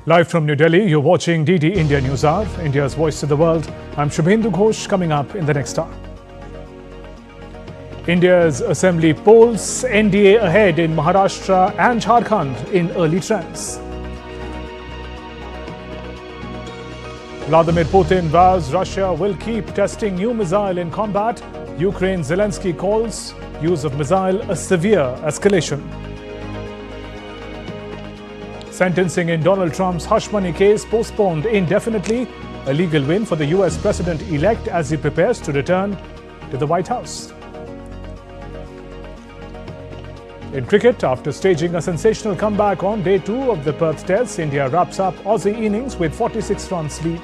Live from New Delhi, you're watching DD India News Hour, India's voice to the world. I'm Shubhendu Ghosh, coming up in the next hour. India's assembly polls, NDA ahead in Maharashtra and Jharkhand in early trends. Vladimir Putin vows Russia will keep testing new missile in combat. Ukraine Zelensky calls use of missile a severe escalation. Sentencing in Donald Trump's hush money case postponed indefinitely. A legal win for the US president-elect as he prepares to return to the White House. In cricket, after staging a sensational comeback on day 2 of the Perth Test, India wraps up Aussie innings with 46 runs lead.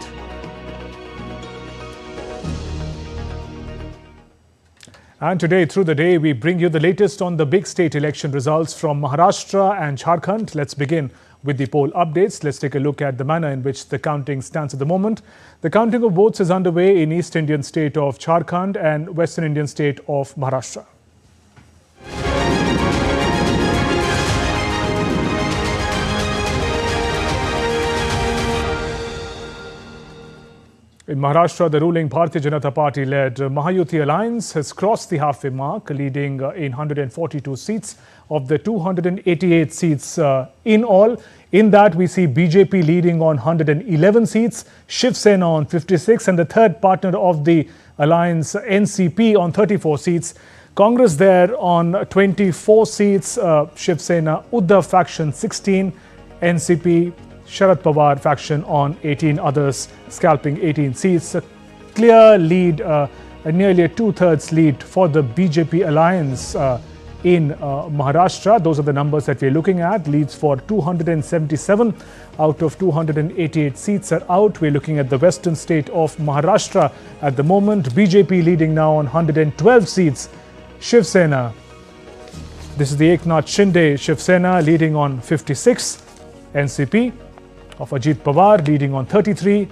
And today, through the day, we bring you the latest on the big state election results from Maharashtra and Jharkhand. Let's begin with the poll updates. Let's take a look at the manner in which the counting stands at the moment. The counting of votes is underway in East Indian state of Jharkhand and Western Indian state of Maharashtra. In Maharashtra, the ruling Bharatiya Janata Party-led Mahayuti alliance has crossed the halfway mark, leading in 142 seats of the 288 seats in all. In that, we see BJP leading on 111 seats, Shiv Sena on 56, and the third partner of the alliance, NCP, on 34 seats. Congress there on 24 seats, Shiv Sena Uddhav faction 16, NCP Sharad Pawar faction on 18, others scalping 18 seats. A clear lead, nearly a two-thirds lead for the BJP alliance in Maharashtra. Those are the numbers that we're looking at. Leads for 277 out of 288 seats are out. We're looking at the western state of Maharashtra at the moment. BJP leading now on 112 seats. Shiv Sena, this is the Eknath Shinde Shiv Sena, leading on 56. NCP of Ajit Pawar leading on 33.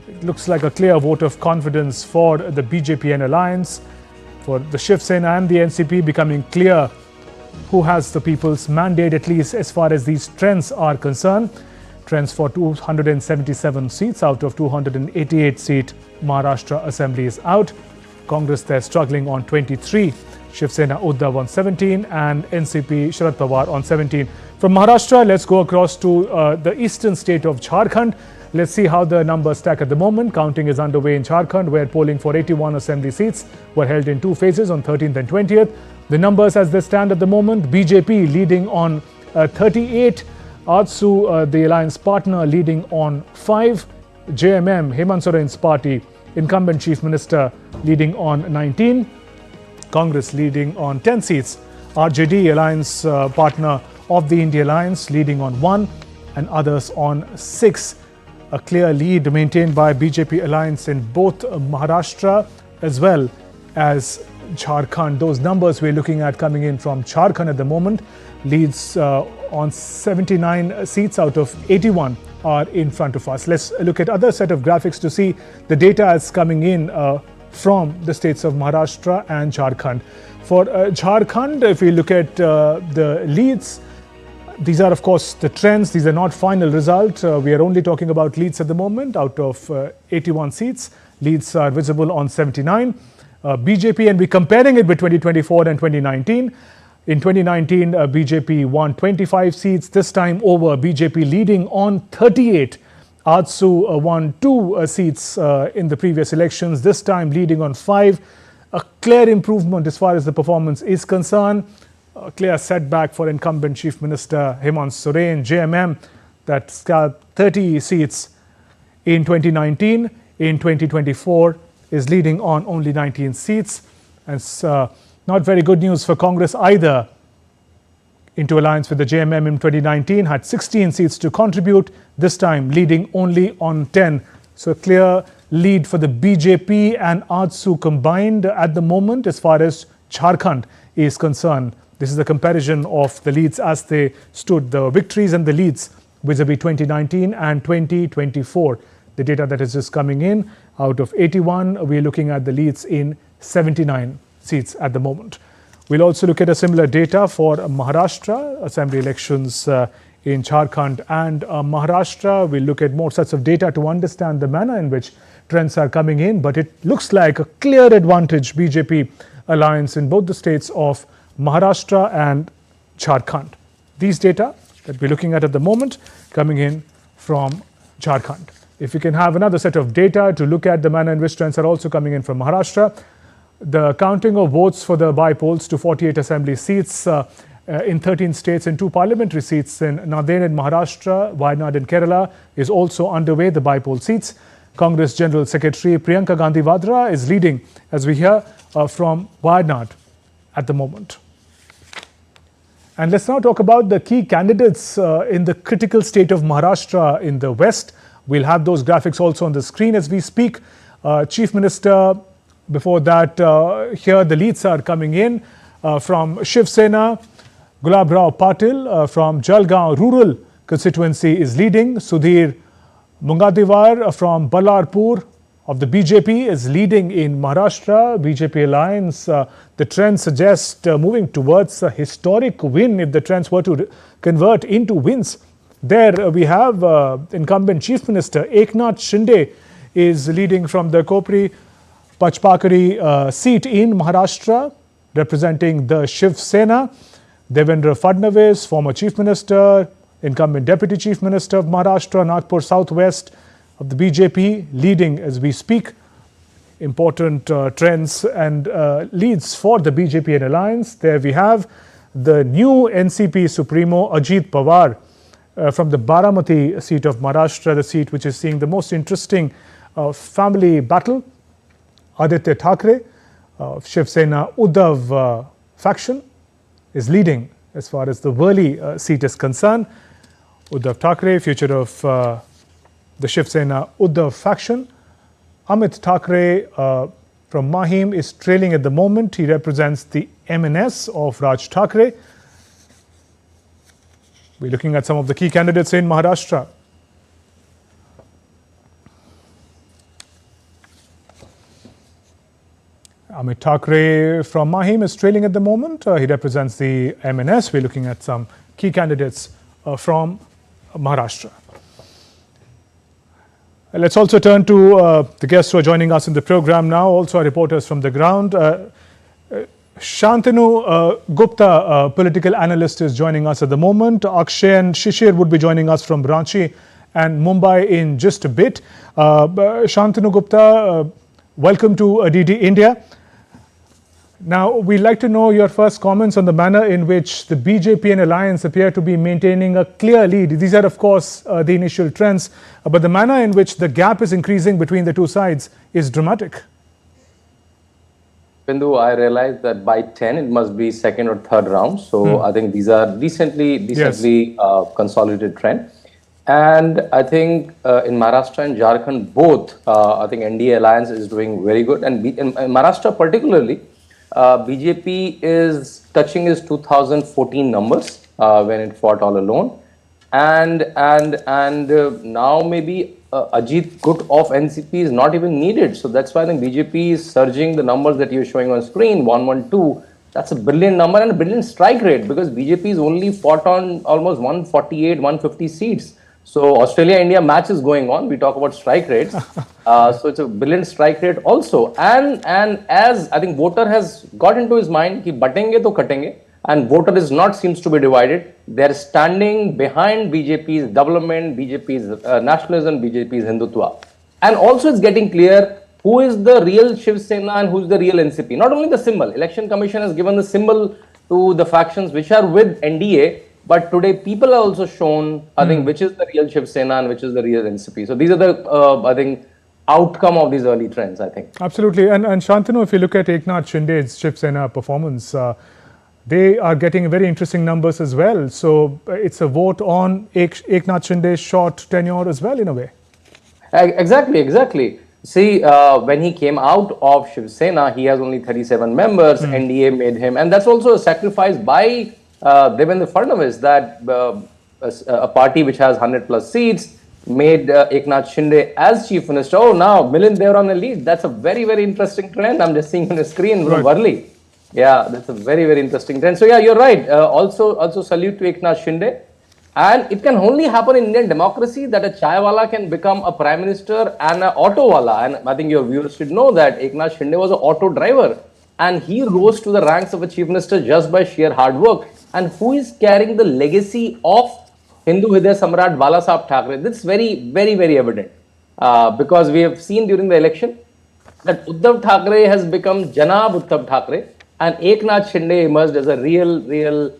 It looks like a clear vote of confidence for the BJP alliance, for the Shiv Sena and the NCP becoming clear who has the people's mandate, at least as far as these trends are concerned. Trends for 277 seats out of 288 seat Maharashtra Assembly is out. Congress there struggling on 23. Shiv Sena Uddhav on 17 and NCP Sharad Pawar on 17. From Maharashtra, let's go across to the eastern state of Jharkhand. Let's see how the numbers stack at the moment. Counting is underway in Jharkhand, where polling for 81 assembly seats were held in two phases on 13th and 20th. The numbers as they stand at the moment: BJP leading on 38, AJSU, the alliance partner, leading on 5, JMM, Hemant Soren's party, incumbent chief minister, leading on 19, Congress leading on 10 seats, RJD, alliance partner of the India Alliance, leading on 1 and others on 6. A clear lead maintained by BJP alliance in both Maharashtra as well as Jharkhand. Those numbers we're looking at coming in from Jharkhand at the moment. Leads on 79 seats out of 81 are in front of us. Let's look at other set of graphics to see the data is coming in from the states of Maharashtra and Jharkhand. For Jharkhand, if we look at the leads, these are, of course, the trends. These are not final result. We are only talking about leads at the moment. Out of 81 seats, leads are visible on 79. BJP, and we're comparing it with 2024 and 2019. In 2019, BJP won 25 seats. This time over, BJP leading on 38. AJSU won 2 seats in the previous elections. This time leading on 5. A clear improvement as far as the performance is concerned. A clear setback for incumbent Chief Minister Hemant Soren, JMM, that scalped 30 seats in 2019. In 2024, is leading on only 19 seats. And it's not very good news for Congress either. Into alliance with the JMM in 2019, had 16 seats to contribute. This time leading only on 10. So a clear lead for the BJP and AJSU combined at the moment as far as Jharkhand is concerned. This is the comparison of the leads as they stood, the victories and the leads vis-a-vis 2019 and 2024. The data that is just coming in, out of 81, we're looking at the leads in 79 seats at the moment. We'll also look at a similar data for Maharashtra assembly elections in Jharkhand and Maharashtra. We'll look at more sets of data to understand the manner in which trends are coming in, but it looks like a clear advantage BJP alliance in both the states of Maharashtra and Jharkhand. These data that we're looking at the moment coming in from Jharkhand. If we can have another set of data to look at the manner in which trends are also coming in from Maharashtra, the counting of votes for the by-polls to 48 assembly seats in 13 states and 2 parliamentary seats in Nanded in Maharashtra, Wayanad in Kerala is also underway, the by-poll seats. Congress General Secretary Priyanka Gandhi Vadra is leading, as we hear from Wayanad at the moment. And let's now talk about the key candidates in the critical state of Maharashtra in the west. We'll have those graphics also on the screen as we speak. Chief Minister, before that, here the leads are coming in from Shiv Sena. Gulab Rao Patil from Jalgaon rural constituency is leading. Sudhir Mungadiwar from Ballarpur of the BJP is leading in Maharashtra. BJP alliance, the trend suggests moving towards a historic win if the trends were to convert into wins. There we have incumbent Chief Minister Eknath Shinde is leading from the Kopri Pachpakari seat in Maharashtra, representing the Shiv Sena. Devendra Fadnavis, former Chief Minister, incumbent Deputy Chief Minister of Maharashtra, Nagpur Southwest of the BJP, leading as we speak. Important trends and leads for the BJP and alliance. There we have the new NCP Supremo Ajit Pawar from the Baramati seat of Maharashtra, the seat which is seeing the most interesting family battle. Aditya Thackeray of Shiv Sena Uddhav faction is leading as far as the Worli seat is concerned. Uddhav Thackeray, future of the Shiv Sena Uddhav faction. Amit Thackeray from Mahim is trailing at the moment. He represents the MNS of Raj Thackeray. We're looking at some of the key candidates in Maharashtra. Amit Thackeray from Mahim is trailing at the moment. He represents the MNS. We're looking at some key candidates from Maharashtra. Let's also turn to the guests who are joining us in the program now, also our reporters from the ground. Shantanu Gupta, political analyst, is joining us at the moment. Akshay and Shishir would be joining us from Ranchi and Mumbai in just a bit. Shantanu Gupta, welcome to DD India. Now, we'd like to know your first comments on the manner in which the BJP and alliance appear to be maintaining a clear lead. These are, of course, the initial trends, but the manner in which the gap is increasing between the two sides is dramatic. Bindu, I realized that by 10 it must be second or third round. So I think these are decently consolidated trend. And I think in Maharashtra and Jharkhand both, I think NDA alliance is doing very good. And in Maharashtra particularly, BJP is touching his 2014 numbers when it fought all alone, and now maybe Ajit Gut of NCP is not even needed. So that's why I think BJP is surging the numbers that you're showing on screen, 112. That's a brilliant number and a brilliant strike rate because BJP is only fought on almost 148, 150 seats. So Australia-India match is going on. We talk about strike rates. So it's a brilliant strike rate also. And as I think voter has got into his mind, ki batenge to katenge, and voter is not seems to be divided. They're standing behind BJP's development, BJP's nationalism, BJP's Hindutva. And also it's getting clear who is the real Shiv Sena and who's the real NCP. Not only the symbol. Election Commission has given the symbol to the factions which are with NDA. But today, people are also shown, I think, which is the real Shiv Sena and which is the real NCP. So these are the, I think, outcome of these early trends, I think. Absolutely. And Shantanu, if you look at Eknath Shinde's Shiv Sena performance, they are getting very interesting numbers as well. So it's a vote on Eknath Shinde's short tenure as well, in a way. Exactly. See, when he came out of Shiv Sena, he has only 37 members. NDA made him. And that's also a sacrifice by Devendra Fadnavis, that a party which has 100 plus seats made Eknath Shinde as chief minister. Oh, now Milind Deora on the lead. That's a very, very interesting trend. I'm just seeing on the screen from Worli. Yeah, that's a very, very interesting trend. So yeah, you're right. Also salute to Eknath Shinde. And it can only happen in Indian democracy that a chaiwala can become a prime minister and an auto wala. And I think your viewers should know that Eknath Shinde was an auto driver and he rose to the ranks of a chief minister just by sheer hard work. And who is carrying the legacy of Hindu Hriday Samrat Bala Saheb Thackeray? This is very, very, very evident because we have seen during the election that Uddhav Thackeray has become Janab Uddhav Thackeray and Eknath Shinde emerged as a real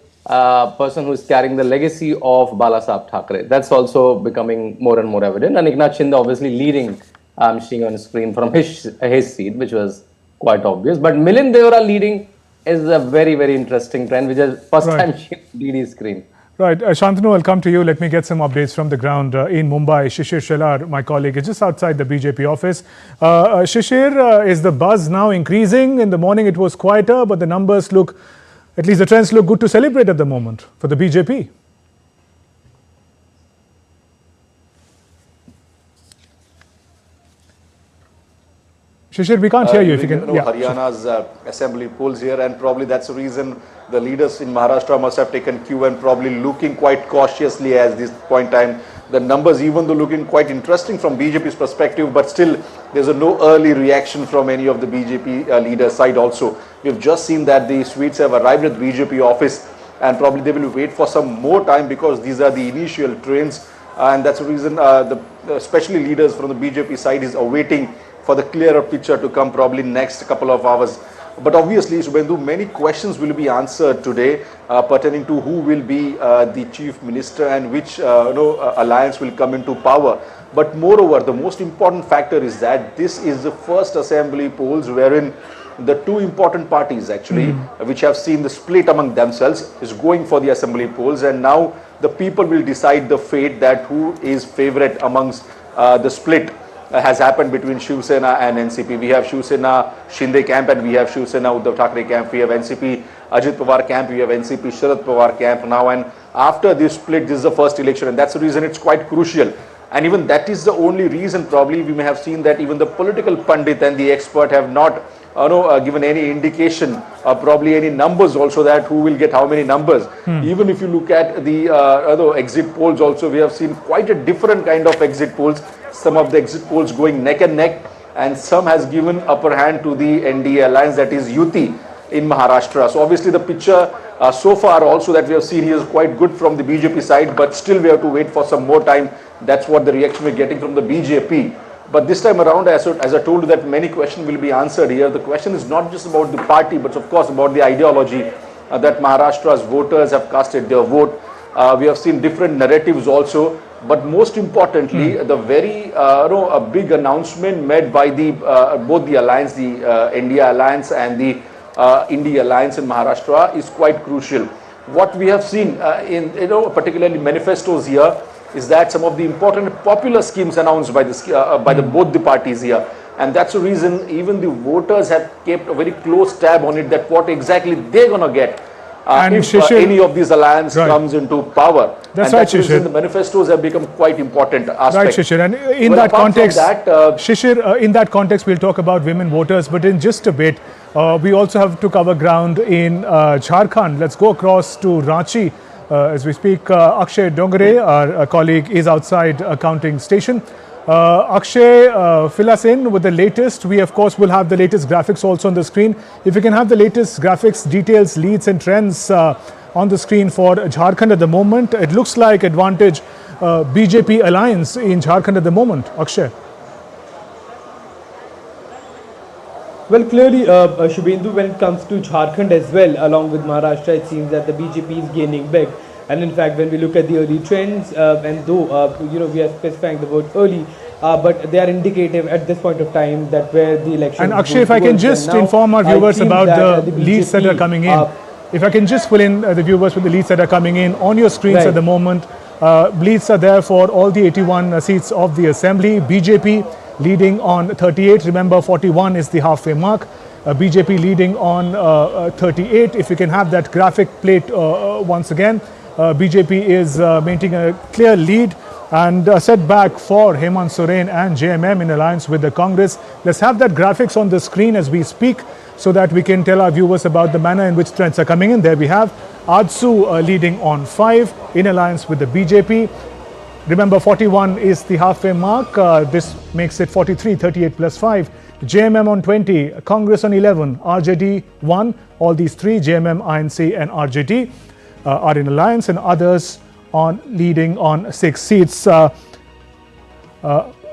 person who is carrying the legacy of Bala Saheb Thackeray. That's also becoming more and more evident. And Eknath Shinde obviously leading, I'm seeing on the screen from his seat, which was quite obvious. But Milind Deora leading is a very, very interesting trend, which is first time on DD screen. Right. Shantanu, I'll come to you. Let me get some updates from the ground in Mumbai. Shishir Shelar, my colleague, is just outside the BJP office. Shishir, is the buzz now increasing? In the morning it was quieter, but the numbers look, at least the trends look good to celebrate at the moment for the BJP. Shishir, we can't hear you. If you can, Haryana's assembly polls here, and probably that's the reason the leaders in Maharashtra must have taken cue and probably looking quite cautiously at this point in time. The numbers, even though looking quite interesting from BJP's perspective, but still there's no early reaction from any of the BJP leaders' side also. We've just seen that the sweets have arrived at the BJP office and probably they will wait for some more time because these are the initial trains, and that's the reason especially leaders from the BJP side is awaiting for the clearer picture to come probably next couple of hours. But obviously, Subhendu, many questions will be answered today pertaining to who will be the chief minister and which alliance will come into power. But moreover, the most important factor is that this is the first assembly polls wherein the two important parties actually, which have seen the split among themselves, is going for the assembly polls, and now the people will decide the fate that who is favorite amongst the split. Has happened between Shiv Sena and NCP. We have Shiv Sena Shinde camp and we have Shiv Sena Uddhav Thackeray camp. We have NCP Ajit Pawar camp. We have NCP Sharad Pawar camp now. And after this split, this is the first election, and that's the reason it's quite crucial. And even that is the only reason probably we may have seen that even the political pundit and the expert have not given any indication, probably any numbers also that who will get how many numbers. Even if you look at the exit polls also, we have seen quite a different kind of exit polls. Some of the exit polls going neck and neck, and some has given upper hand to the NDA alliance, that is Yuti in Maharashtra. So obviously the picture so far also that we have seen here is quite good from the BJP side, but still we have to wait for some more time. That's what the reaction we're getting from the BJP. But this time around, as I told you, that many questions will be answered here. The question is not just about the party, but of course about the ideology that Maharashtra's voters have casted their vote. We have seen different narratives also. But most importantly, the very a big announcement made by the both the alliance, the NDA alliance and the India alliance in Maharashtra is quite crucial. What we have seen in particularly manifestos here is that some of the important popular schemes announced by this both the parties here, and that's the reason even the voters have kept a very close tab on it, that what exactly they're gonna get. If any of these alliance comes into power. That's right, Shishir. The manifestos have become quite important aspect. Right, Shishir. And in that context, Shishir, in that context, we'll talk about women voters, but in just a bit, we also have to cover ground in Jharkhand. Let's go across to Ranchi as we speak. Akshay Dongre, our colleague, is outside a counting station. Akshay, fill us in with the latest. We, of course, will have the latest graphics also on the screen. If you can have the latest graphics, details, leads and trends on the screen for Jharkhand at the moment. It looks like advantage BJP alliance in Jharkhand at the moment. Akshay. Well, clearly, Shubhendu, when it comes to Jharkhand as well, along with Maharashtra, it seems that the BJP is gaining big. And in fact, when we look at the early trends, and though we are specifying the word early, but they are indicative at this point of time that where the election. And Akshay, if I can just inform our viewers about the leads that are coming in. If I can just fill in the viewers with the leads that are coming in on your screens at the moment. Leads are there for all the 81 seats of the assembly. BJP leading on 38. Remember, 41 is the halfway mark. BJP leading on 38. If you can have that graphic plate once again. BJP is maintaining a clear lead and a setback for Hemant Soren and JMM in alliance with the Congress. Let's have that graphics on the screen as we speak so that we can tell our viewers about the manner in which trends are coming in. There we have Ajsu leading on 5 in alliance with the BJP. Remember, 41 is the halfway mark. This makes it 43, 38 plus 5. JMM on 20, Congress on 11, RJD 1. All these three, JMM, INC and RJD, are in alliance, and others on leading on 6 seats.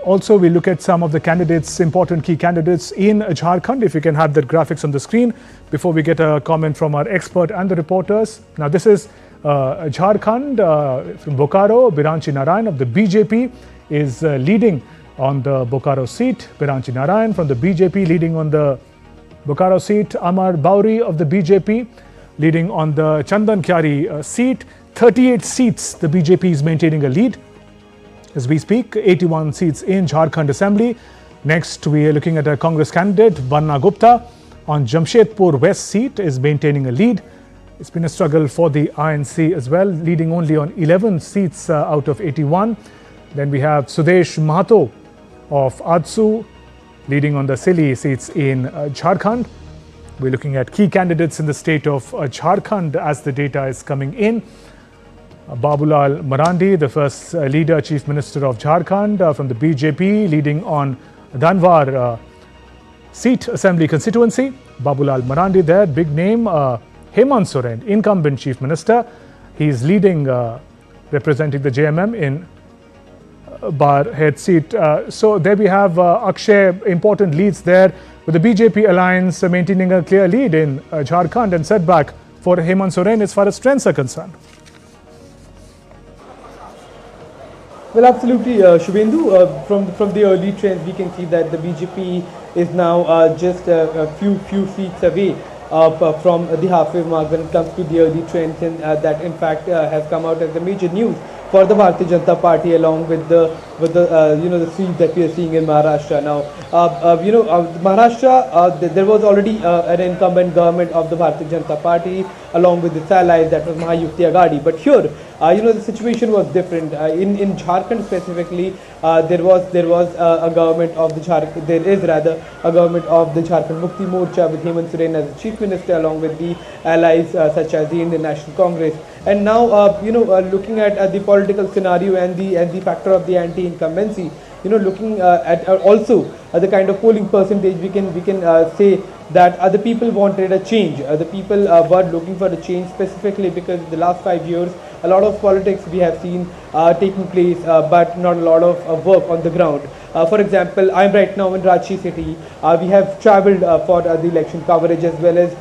Also, we look at some of the candidates, important key candidates in Jharkhand. If you can have that graphics on the screen before we get a comment from our expert and the reporters. Now, this is Jharkhand from Bokaro. Biranchi Narayan of the BJP is leading on the Bokaro seat. Biranchi Narayan from the BJP leading on the Bokaro seat. Amar Bauri of the BJP leading on the Chandan Kyari seat. 38 seats the BJP is maintaining a lead as we speak. 81 seats in Jharkhand Assembly. Next, we are looking at a Congress candidate, Banna Gupta, on Jamshedpur West seat is maintaining a lead. It's been a struggle for the INC as well, leading only on 11 seats out of 81. Then we have Sudesh Mahato of Ajsu leading on the Sili seats in Jharkhand. We're looking at key candidates in the state of Jharkhand as the data is coming in. Babulal Marandi, the first leader, Chief Minister of Jharkhand from the BJP, leading on Dhanwar seat assembly constituency. Babulal Marandi there, big name. Hemant Soren, incumbent Chief Minister. He's leading, representing the JMM in Barhet seat. So there we have Akshay, important leads there, with the BJP alliance maintaining a clear lead in Jharkhand, and setback for Hemant Soren as far as strengths are concerned. Well, absolutely, Shubhendu. From the early trends, we can see that the BJP is now just a few seats away from the halfway mark when it comes to the early trends, and that in fact has come out as a major news for the Bharatiya Janata Party, along with the the seats that we are seeing in Maharashtra now. Maharashtra, there was already an incumbent government of the Bharatiya Janata Party along with its allies, that was Mahayukti Agadi. But here, the situation was different. In Jharkhand specifically, there was a government of the Jharkhand. There is rather a government of the Jharkhand Mukti Morcha with Hemant Soren as the chief minister, along with the allies such as the Indian National Congress. And now, looking at the political scenario and the factor of the anti-incumbency, looking at also the kind of polling percentage, we can say that the people wanted a change. The people were looking for a change, specifically because the last 5 years, a lot of politics we have seen taking place, but not a lot of work on the ground. For example, I'm right now in Ranchi city. We have travelled for the election coverage, as well as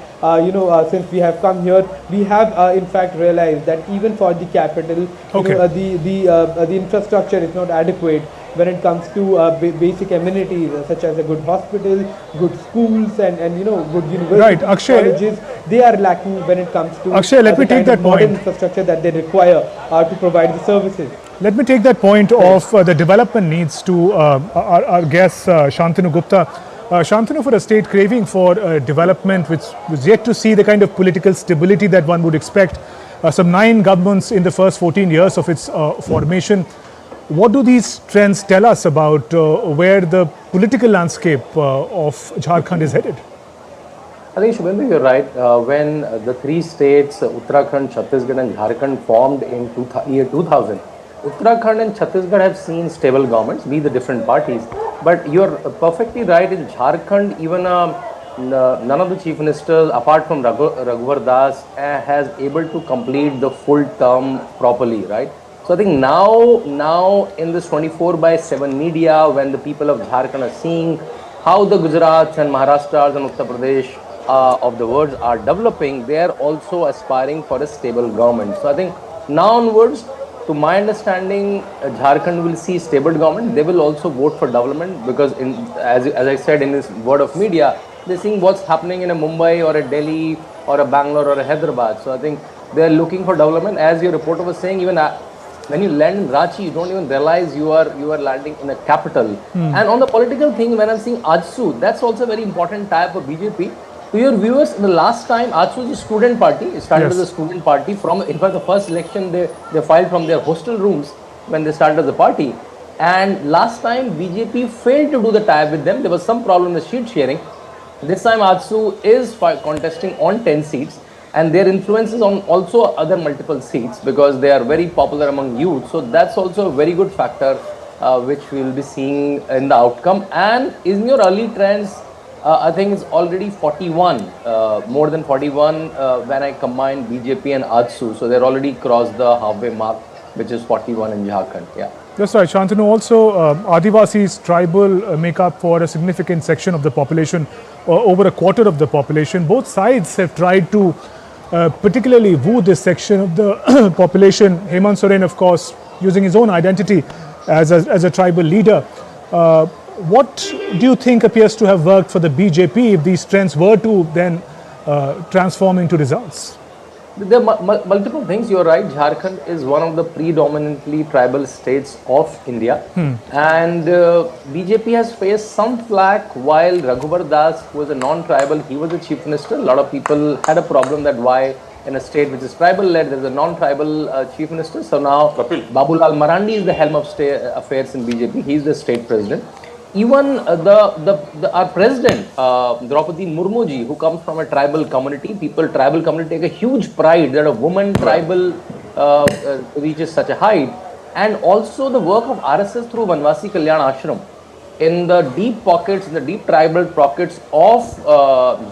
since we have come here, we have in fact realized that even for the capital, the infrastructure is not adequate when it comes to basic amenities such as a good hospital, good schools, and good universities, colleges. They are lacking when it comes to Akshay, let me take that modern point. Infrastructure that they require to provide the services. Let me take that point of the development needs to our guest Shantanu Gupta. Shantanu, for a state craving for development, which was yet to see the kind of political stability that one would expect, some 9 governments in the first 14 years of its formation. What do these trends tell us about where the political landscape of Jharkhand is headed? I think, Shubhendu, you're right. When the 3 states, Uttarakhand, Chhattisgarh and Jharkhand, formed in year 2000, Uttarakhand and Chhattisgarh have seen stable governments, be the different parties. But you're perfectly right, in Jharkhand, even none of the chief ministers, apart from Raghuvar Das, has able to complete the full term properly, right? So I think now in this 24/7 media, when the people of Jharkhand are seeing how the Gujarats and Maharashtras and Uttar Pradesh of the world are developing, they are also aspiring for a stable government. So I think now onwards, to my understanding, Jharkhand will see stable government. They will also vote for development, because as I said in this word of media, they're seeing what's happening in a Mumbai or a Delhi or a Bangalore or a Hyderabad. So I think they're looking for development. As your reporter was saying, even when you land in Ranchi, you don't even realize you are landing in a capital. And on the political thing, when I'm seeing Ajsu, that's also a very important type of BJP. To your viewers, the last time Ajsu is a student party. It started as a student party. In fact, the first election they filed from their hostel rooms when they started as a party. And last time BJP failed to do the tie with them. There was some problem with sheet sharing. This time Ajsu is contesting on 10 seats. and their influence is on also other multiple seats because they are very popular among youth. So that's also a very good factor which we will be seeing in the outcome. And in your early trends, I think it's already 41, more than 41 when I combine BJP and AJSU. So they're already crossed the halfway mark, which is 41 in Jharkhand. Yeah. That's right, Shantanu. Also, Adivasis tribal make up for a significant section of the population, over a quarter of the population. Both sides have tried to particularly woo this section of the population. Hemant Soren, of course, using his own identity as a tribal leader. What do you think appears to have worked for the BJP if these trends were to then transform into results? There are multiple things. You're right. Jharkhand is one of the predominantly tribal states of India. And BJP has faced some flack while Raghuvar Das, who was a non-tribal, he was the chief minister. A lot of people had a problem that why in a state which is tribal-led, there is a non-tribal chief minister. So now Babulal Marandi is the helm of state affairs in BJP. He is the state president. Even our president, Draupadi Murmu ji, who comes from a tribal community, tribal community take a huge pride that a woman tribal reaches such a height. And also the work of RSS through Vanvasi Kalyan Ashram in the deep pockets, in the deep tribal pockets of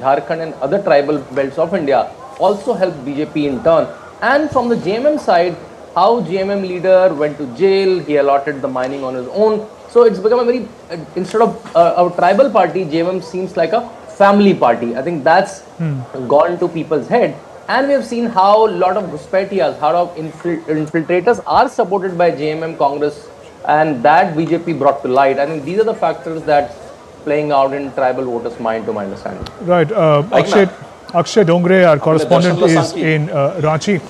Jharkhand and other tribal belts of India also helped BJP in turn. And from the JMM side, how JMM leader went to jail, he allotted the mining on his own. So it's become a very, instead of a tribal party, JMM seems like a family party. I think that's gone to people's head. And we have seen how a lot of Ghuspetiyas, how a lot of infiltrators are supported by JMM Congress, and that BJP brought to light. I think these are the factors that playing out in tribal voters' mind, to my understanding. Right. Akshay Dongre, our correspondent, is in Ranchi.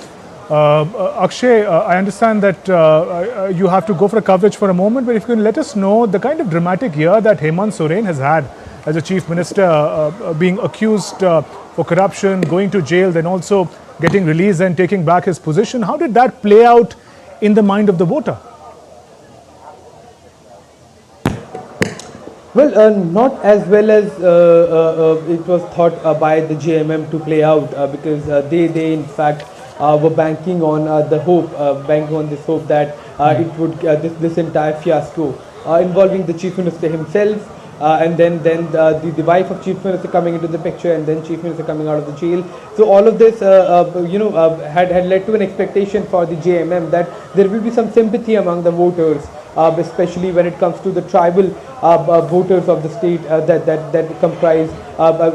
Akshay, I understand that you have to go for a coverage for a moment, but if you can let us know the kind of dramatic year that Hemant Soren has had as a chief minister, being accused for corruption, going to jail, then also getting released and taking back his position. How did that play out in the mind of the voter? Well, not as well as it was thought by the JMM to play out, because they in fact were banking on this hope that it would this entire fiasco involving the chief minister himself, and then the wife of chief minister coming into the picture, and then chief minister coming out of the jail. So all of this had led to an expectation for the JMM that there will be some sympathy among the voters, especially when it comes to the tribal voters of the state that comprise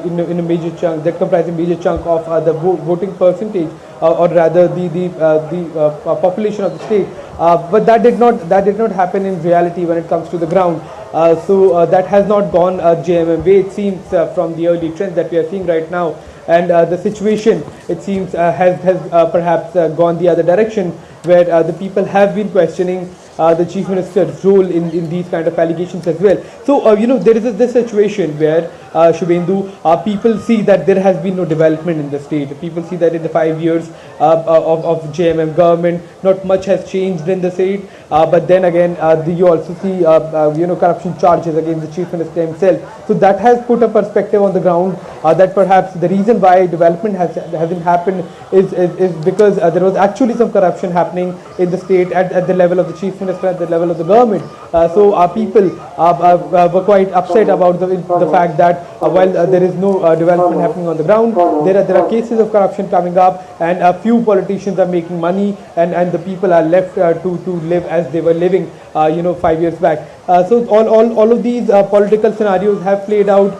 in a major chunk, that comprise a major chunk of the voting percentage, or rather the population of the state. But that did not happen in reality when it comes to the ground. So that has not gone JMM way, it seems, from the early trends that we are seeing right now. And the situation, it seems, has perhaps gone the other direction, where the people have been questioning the chief minister's role in these kind of allegations as well. So there is this situation where Shubhendu, people see that there has been no development in the state. People see that in the 5 years of JMM government, not much has changed in the state. But then again, you also see corruption charges against the chief minister himself. So that has put a perspective on the ground that perhaps the reason why development hasn't happened is because there was actually some corruption happening in the state at the level of the chief minister, at the level of the government. So our people were quite upset about the fact that while there is no development happening on the ground, there are cases of corruption coming up, and a few politicians are making money, and the people are left to live as they were living 5 years back. So all of these political scenarios have played out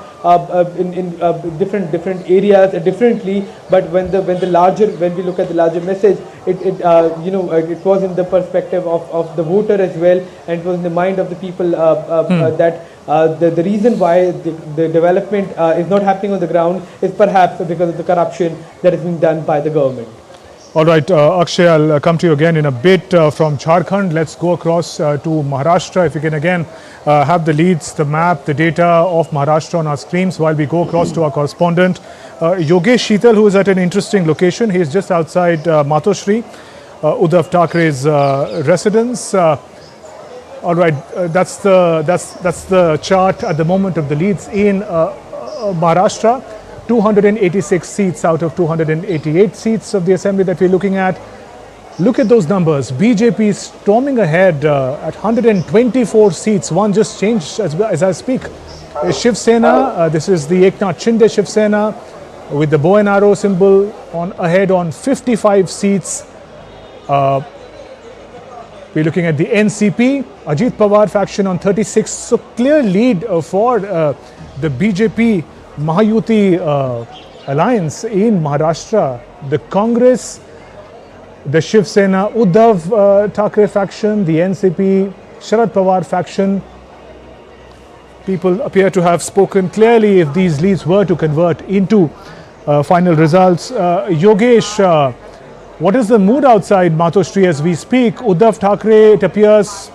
in different areas differently, but when we look at the larger message, it was in the perspective of the voter as well, and it was in the mind of the people that the reason why the development is not happening on the ground is perhaps because of the corruption that is being done by the government. All right, Akshay, I'll come to you again in a bit from Jharkhand. Let's go across to Maharashtra. If you can again have the leads, the map, the data of Maharashtra on our screens while we go across to our correspondent, Yogesh Sheetal, who is at an interesting location. He is just outside Matoshri, Uddhav Thackeray's residence. All right, that's the chart at the moment of the leads in Maharashtra. 286 seats out of 288 seats of the assembly that we're looking at. Look at those numbers. BJP storming ahead at 124 seats. One just changed as I speak. Shiv Sena, this is the Eknath Shinde Shiv Sena with the bow and arrow symbol ahead on 55 seats. We're looking at the NCP, Ajit Pawar faction on 36. So clear lead for the BJP Mahayuti alliance in Maharashtra. The Congress, the Shiv Sena, Uddhav Thackeray faction, the NCP, Sharad Pawar faction. People appear to have spoken clearly if these leads were to convert into final results. Yogesh, what is the mood outside Matoshri as we speak? Uddhav Thackeray, it appears,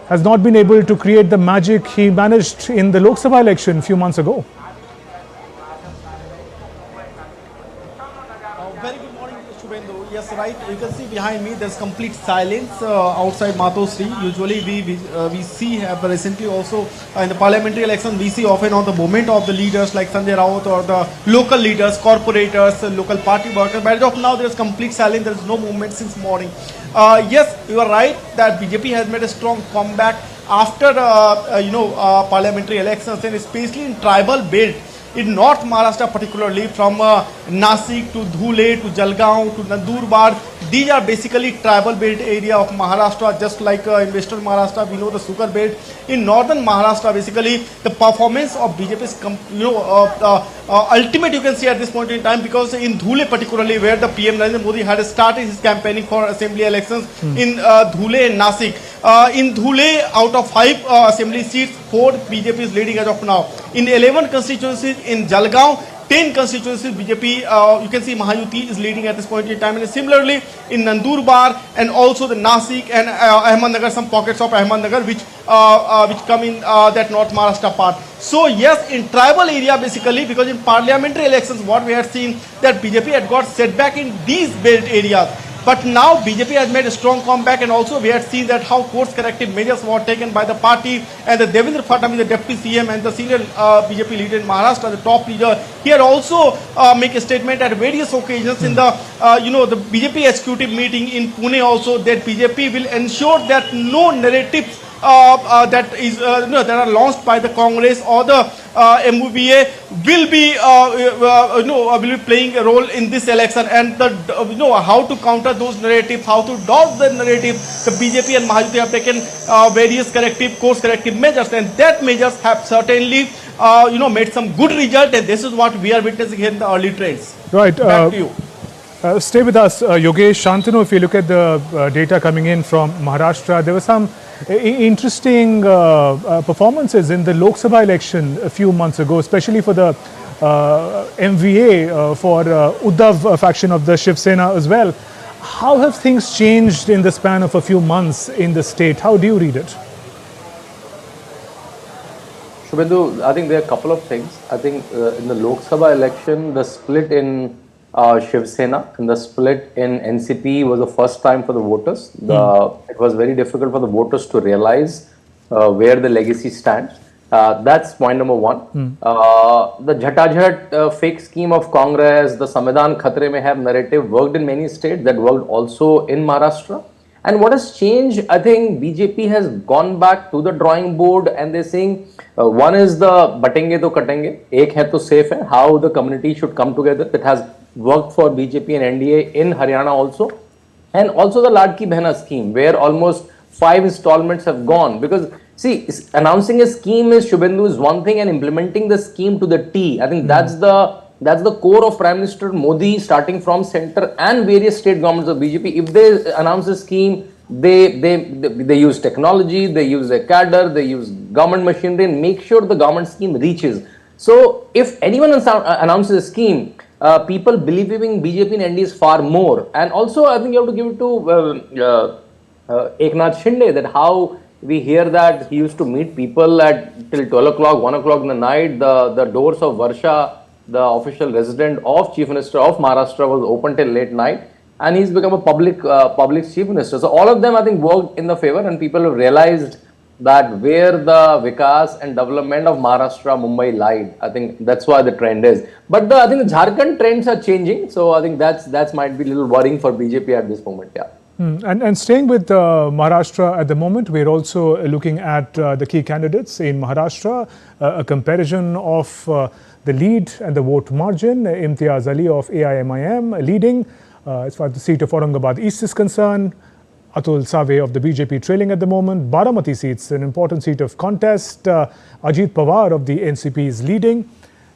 has not been able to create the magic he managed in the Lok Sabha election a few months ago. Very good morning, Shubhendu. Yes, right. You can see behind me there's complete silence outside Matoshri. Usually we see recently also in the parliamentary election we see often on the movement of the leaders like Sanjay Raut or the local leaders, corporators, local party workers. But as of now there's complete silence. There's no movement since morning. Yes, you are right that BJP has made a strong comeback after parliamentary elections, and especially in tribal belt. In North Maharashtra particularly, from Nasik to Dhule to Jalgaon to Nandurbar, these are basically tribal belt area of Maharashtra, just like in Western Maharashtra we know the sugar belt. In Northern Maharashtra basically the performance of BJP is ultimate, you can see at this point in time, because in Dhule particularly where the PM Narendra Modi had started his campaigning for assembly elections in Dhule and Nasik. In Dhule, out of 5 assembly seats, 4 BJP is leading as of now. In 11 constituencies in Jalgaon, 10 constituencies BJP, you can see Mahayuti is leading at this point in time. And similarly in Nandurbar and also the Nasik and Ahmednagar, some pockets of Ahmednagar which come in that North Maharashtra part. So yes, in tribal area basically, because in parliamentary elections what we had seen that BJP had got setback in these belt areas. But now BJP has made a strong comeback, and also we had seen that how course corrective measures were taken by the party, and the Devendra Fadnavis, the deputy CM and the senior BJP leader in Maharashtra, the top leader, he had also make a statement at various occasions in the the BJP executive meeting in Pune also, that BJP will ensure that no narratives that are launched by the Congress or the MUVA will be playing a role in this election, and how to counter those narratives, how to dodge the narrative. The BJP and Mahayuti have taken various course corrective measures, and that measures have certainly made some good result, and this is what we are witnessing here in the early trends. Right. Back to you. Stay with us, Yogesh. Shantanu, if you look at the data coming in from Maharashtra, there were some interesting performances in the Lok Sabha election a few months ago, especially for the MVA for Uddhav faction of the Shiv Sena as well. How have things changed in the span of a few months in the state? How do you read it? Shubhendu, I think there are a couple of things. I think in the Lok Sabha election, the split in Shiv Sena and the split in NCP was the first time for the voters. It was very difficult for the voters to realize where the legacy stands. That's point number one. The Jhatajhat fake scheme of Congress, the Samvidhan Khatre Mein Hai narrative worked in many states, that worked also in Maharashtra. And what has changed, I think BJP has gone back to the drawing board, and they're saying one is the batenge to katenge, ek hai to safe hai, how the community should come together. That has worked for BJP and NDA in Haryana also. And also the Ladki Behna scheme, where almost 5 installments have gone. Because see, announcing a scheme is, Shubhendu, is one thing, and implementing the scheme to the T, I think that's the core of Prime Minister Modi, starting from center and various state governments of BJP. If they announce a scheme, they use technology, they use a cadre, they use government machinery, and make sure the government scheme reaches. So if anyone announces a scheme, people believing BJP and NDA is far more. And also, I think you have to give it to Eknath Shinde, that how we hear that he used to meet people at till 12 o'clock, 1 o'clock in the night. The doors of Varsha, the official resident of Chief Minister of Maharashtra, was open till late night, and he's become a public Chief Minister. So all of them, I think, worked in the favor, and people have realized that where the Vikas and development of Maharashtra, Mumbai lied. I think that's why the trend is. But I think the Jharkhand trends are changing. So I think that's might be a little worrying for BJP at this moment. Yeah. And staying with Maharashtra at the moment, we're also looking at the key candidates in Maharashtra, a comparison of the lead and the vote margin. Imtiaz Ali of AIMIM leading as far as the seat of Aurangabad East is concerned. Atul Save of the BJP trailing at the moment. Baramati seats, an important seat of contest. Ajit Pawar of the NCP is leading.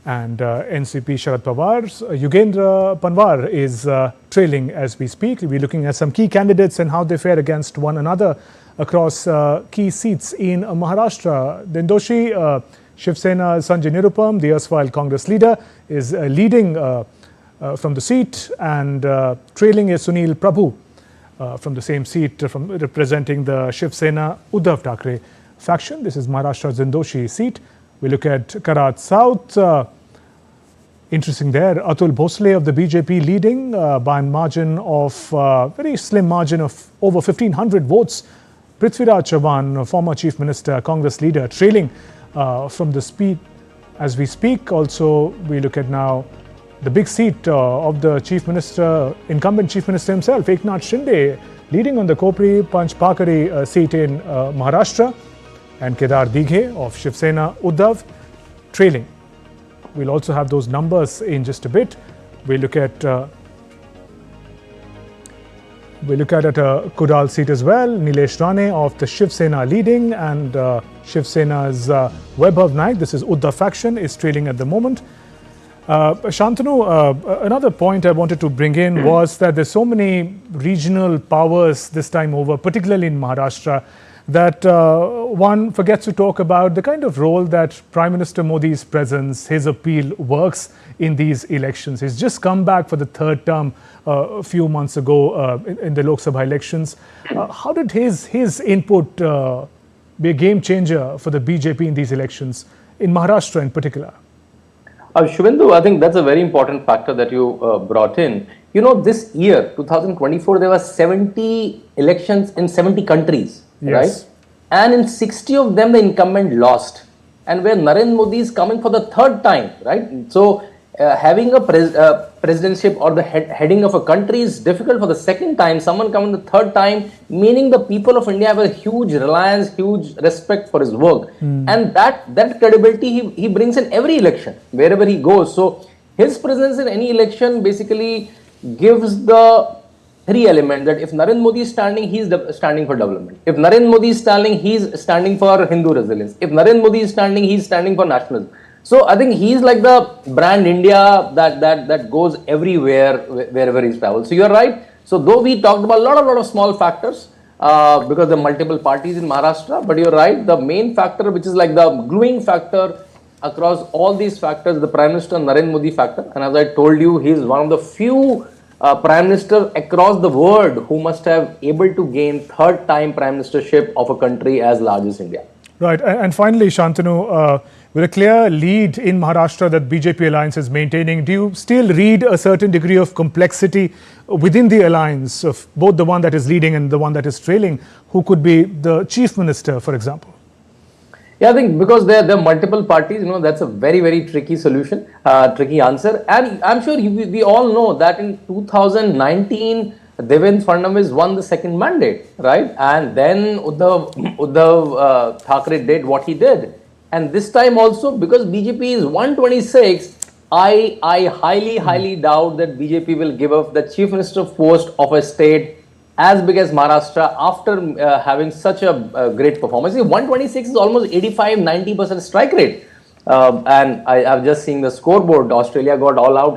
And NCP Sharad Pawar's Yugendra Panwar is trailing as we speak. We're looking at some key candidates and how they fare against one another across key seats in Maharashtra. Dindoshi, Shiv Sena Sanjay Nirupam, the erstwhile Congress leader, is leading from the seat, and trailing is Sunil Prabhu from the same seat, from representing the Shiv Sena Uddhav Thackeray faction. This is Maharashtra's Dindoshi seat. We look at Karat South. Interesting there. Atul Bhosle of the BJP leading by a margin of very slim margin of over 1,500 votes. Prithviraj Chavan, former Chief Minister, Congress leader, trailing from the speed as we speak. Also, we look at now the big seat of the Chief Minister, incumbent Chief Minister himself, Eknath Shinde, leading on the Kopri Panchpakari seat in Maharashtra, and Kedar Dighe of Shiv Sena Uddhav trailing. We'll also have those numbers in just a bit. We look at a Kudal seat as well. Nilesh Rane of the Shiv Sena leading, and Shiv Sena's Vaibhav Naik, this is Uddhav faction, is trailing at the moment. Shantanu, another point I wanted to bring in was that there's so many regional powers this time over, particularly in Maharashtra, that one forgets to talk about the kind of role that Prime Minister Modi's presence, his appeal works in these elections. He's just come back for the third term a few months ago in the Lok Sabha elections. How did his input be a game changer for the BJP in these elections, in Maharashtra in particular? Shubhendu, I think that's a very important factor that you brought in. You know, this year, 2024, there were 70 elections in 70 countries. Yes. Right? And in 60 of them, the incumbent lost. And where Narendra Modi is coming for the third time, right? So, having a presidency or the heading of a country is difficult for the second time. Someone coming the third time, meaning the people of India have a huge reliance, huge respect for his work. And that credibility he brings in every election, wherever he goes. So, his presence in any election basically gives the three elements that if Narendra Modi is standing, he is standing for development. If Narendra Modi is standing, he is standing for Hindu resilience. If Narendra Modi is standing, he is standing for nationalism. So I think he's like the brand India that goes everywhere wherever he travels. So you're right. So though we talked about a lot of small factors because there are multiple parties in Maharashtra, but you're right. The main factor, which is like the gluing factor across all these factors, the Prime Minister Narendra Modi factor. And as I told you, he is one of the few Prime Minister across the world who must have able to gain third time Prime Ministership of a country as large as India. Right. And finally, Shantanu, with a clear lead in Maharashtra that BJP alliance is maintaining, do you still read a certain degree of complexity within the alliance of both the one that is leading and the one that is trailing? Who could be the chief minister, for example? Yeah, I think because there are multiple parties, you know, that's a very, very tricky solution, tricky answer. And I'm sure we all know that in 2019, Devendra Fadnavis won the second mandate, right? And then Uddhav Thackeray did what he did. And this time also, because BJP is 126, I highly doubt that BJP will give up the chief minister post of a state as big as Maharashtra after having such a great performance. See, 126 is almost 85-90% strike rate. And I've just seen the scoreboard. Australia got all out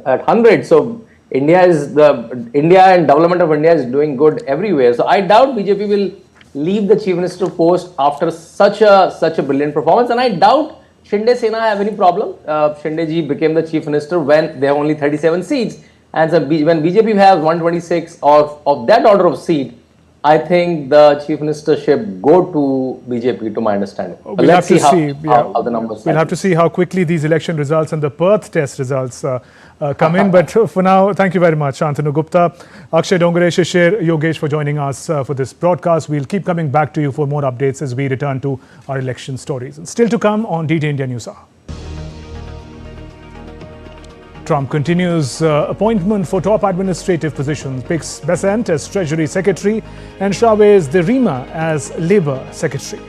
at 100. So India and development of India is doing good everywhere. So I doubt BJP will leave the chief minister post after such a brilliant performance. And I doubt Shinde Sena have any problem. Shinde ji became the chief minister when there are only 37 seats. And so when BJP has 126 of that order of seat, I think the chief ministership go to BJP, to my understanding. We'll have to see how the numbers. We'll have to see how quickly these election results and the Perth test results come in. But for now, thank you very much, Shantanu Gupta, Akshay Dongre, Shishir, Yogesh for joining us for this broadcast. We'll keep coming back to you for more updates as we return to our election stories. And still to come on DT India News Hour. Trump continues appointment for top administrative positions, picks Besant as Treasury Secretary and Chavez de Rima as Labour Secretary.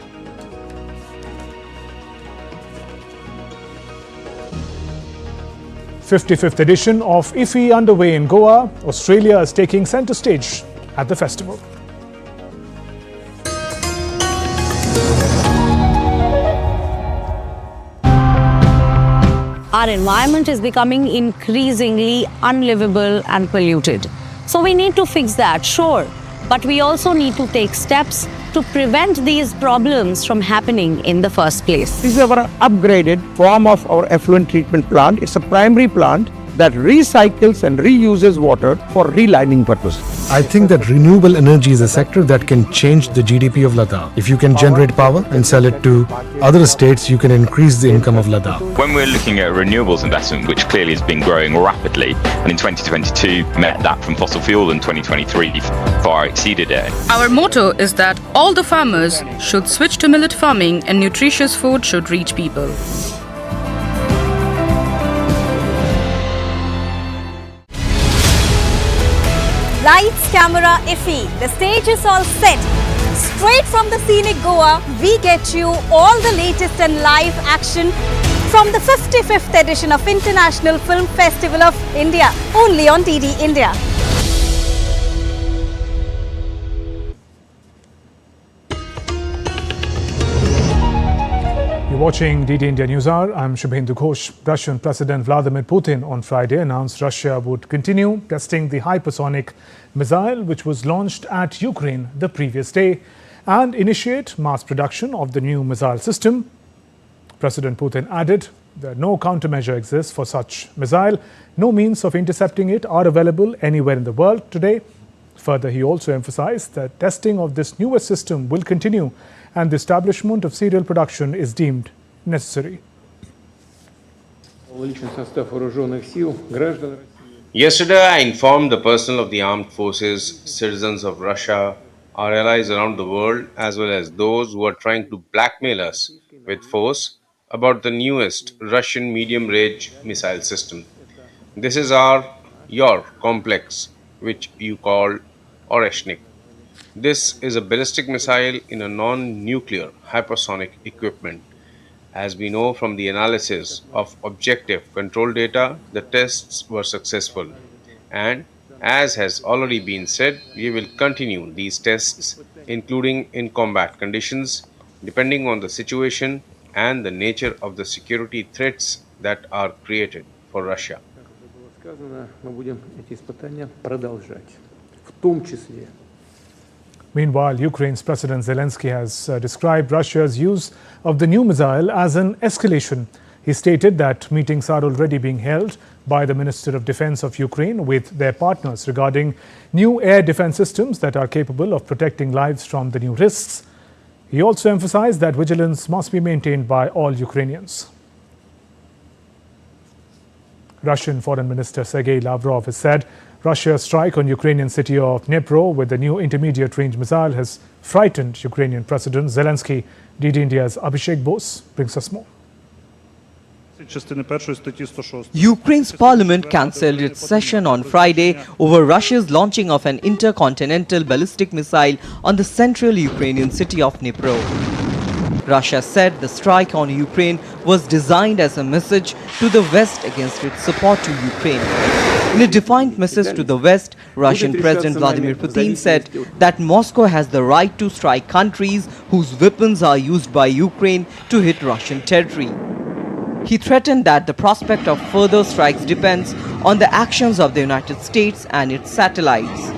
'55th edition of IFFI underway in Goa. Australia is taking centre stage at the festival. Our environment is becoming increasingly unlivable and polluted. So we need to fix that, sure. But we also need to take steps to prevent these problems from happening in the first place. This is our upgraded form of our effluent treatment plant. It's a primary plant that recycles and reuses water for relining purposes. I think that renewable energy is a sector that can change the GDP of Ladakh. If you can generate power and sell it to other states, you can increase the income of Ladakh. When we're looking at renewables investment, which clearly has been growing rapidly, and in 2022 met that from fossil fuel, and 2023 far exceeded it. Our motto is that all the farmers should switch to millet farming and nutritious food should reach people. Lights, camera, IFFI. The stage is all set. Straight from the scenic Goa, we get you all the latest and live action from the 55th edition of International Film Festival of India, only on DD India. You're watching DD India News Hour. I'm Shubhendu Ghosh. Russian President Vladimir Putin on Friday announced Russia would continue testing the hypersonic missile which was launched at Ukraine the previous day and initiate mass production of the new missile system. President Putin added that no countermeasure exists for such missile. No means of intercepting it are available anywhere in the world today. Further, he also emphasized that testing of this newest system will continue and the establishment of serial production is deemed necessary. Yesterday, I informed the personnel of the armed forces, citizens of Russia, our allies around the world, as well as those who are trying to blackmail us with force about the newest Russian medium-range missile system. This is your complex, which you call Oreshnik. This is a ballistic missile in a non-nuclear hypersonic equipment. As we know from the analysis of objective control data, the tests were successful. And as has already been said, we will continue these tests, including in combat conditions, depending on the situation and the nature of the security threats that are created for Russia. Meanwhile, Ukraine's President Zelensky has described Russia's use of the new missile as an escalation. He stated that meetings are already being held by the Minister of Defense of Ukraine with their partners regarding new air defense systems that are capable of protecting lives from the new risks. He also emphasized that vigilance must be maintained by all Ukrainians. Russian Foreign Minister Sergei Lavrov has said Russia's strike on Ukrainian city of Dnipro with the new intermediate-range missile has frightened Ukrainian President Zelensky. DD India's Abhishek Bose brings us more. Ukraine's parliament cancelled its session on Friday over Russia's launching of an intercontinental ballistic missile on the central Ukrainian city of Dnipro. Russia said the strike on Ukraine was designed as a message to the West against its support to Ukraine. In a defiant message to the West, Russian President Vladimir Putin said that Moscow has the right to strike countries whose weapons are used by Ukraine to hit Russian territory. He threatened that the prospect of further strikes depends on the actions of the United States and its satellites.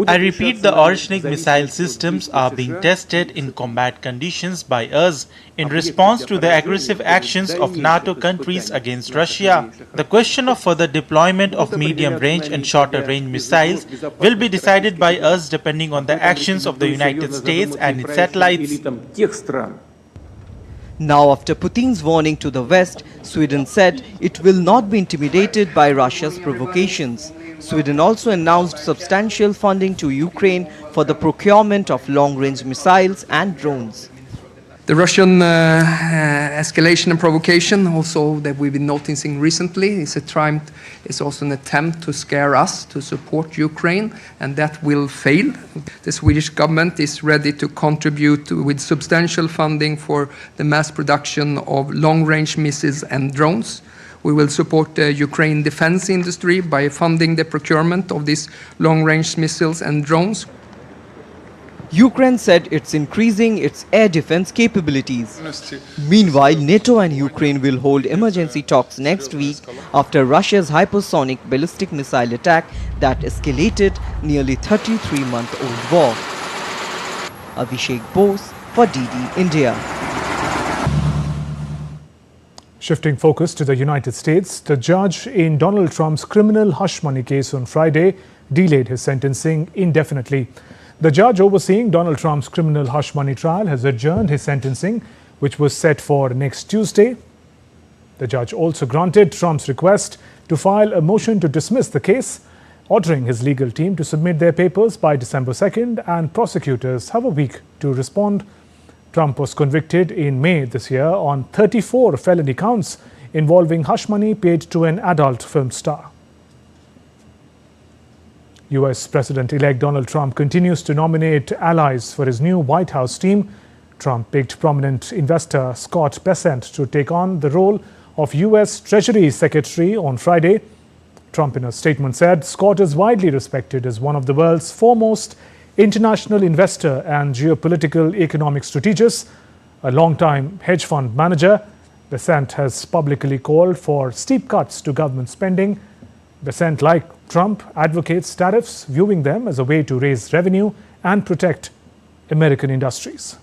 I repeat, the Oreshnik missile systems are being tested in combat conditions by us in response to the aggressive actions of NATO countries against Russia. The question of further deployment of medium-range and shorter-range missiles will be decided by us depending on the actions of the United States and its satellites. Now, after Putin's warning to the West, Sweden said it will not be intimidated by Russia's provocations. Sweden also announced substantial funding to Ukraine for the procurement of long-range missiles and drones. The Russian escalation and provocation, also that we've been noticing recently, is also an attempt to scare us to support Ukraine, and that will fail. The Swedish government is ready to contribute with substantial funding for the mass production of long-range missiles and drones. We will support the Ukraine defense industry by funding the procurement of these long-range missiles and drones. Ukraine said it's increasing its air defense capabilities. Meanwhile, NATO and Ukraine will hold emergency talks next week after Russia's hypersonic ballistic missile attack that escalated nearly 33-month-old war. Abhishek Bose for DD India. Shifting focus to the United States, the judge in Donald Trump's criminal hush money case on Friday delayed his sentencing indefinitely. The judge overseeing Donald Trump's criminal hush money trial has adjourned his sentencing, which was set for next Tuesday. The judge also granted Trump's request to file a motion to dismiss the case, ordering his legal team to submit their papers by December 2nd, and prosecutors have a week to respond. Trump was convicted in May this year on 34 felony counts involving hush money paid to an adult film star. U.S. President-elect Donald Trump continues to nominate allies for his new White House team. Trump picked prominent investor Scott Bessent to take on the role of U.S. Treasury Secretary on Friday. Trump, in a statement, said Scott is widely respected as one of the world's foremost international investor and geopolitical economic strategist. A longtime hedge fund manager, Bessent has publicly called for steep cuts to government spending. Bessent, like Trump, advocates tariffs, viewing them as a way to raise revenue and protect American industries.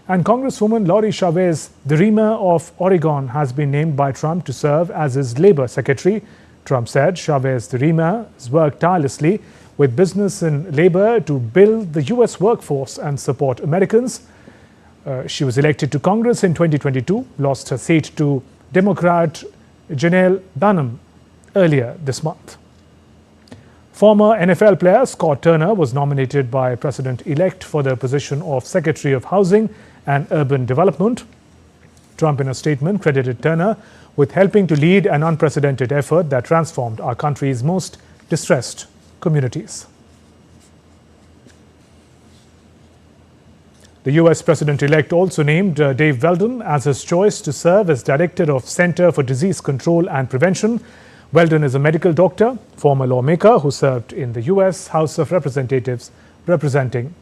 And Congresswoman Lori Chavez, the Rima of Oregon, has been named by Trump to serve as his labor secretary. Trump said Chavez the Rima has worked tirelessly with business and labor to build the U.S. workforce and support Americans. She was elected to Congress in 2022, lost her seat to Democrat Janelle Dunham earlier this month. Former NFL player Scott Turner was nominated by President-elect for the position of Secretary of Housing and Urban Development. Trump, in a statement, credited Turner with helping to lead an unprecedented effort that transformed our country's most distressed communities. The U.S. President-elect also named Dave Weldon as his choice to serve as Director of Center for Disease Control and Prevention. Weldon is a medical doctor, former lawmaker who served in the U.S. House of Representatives representing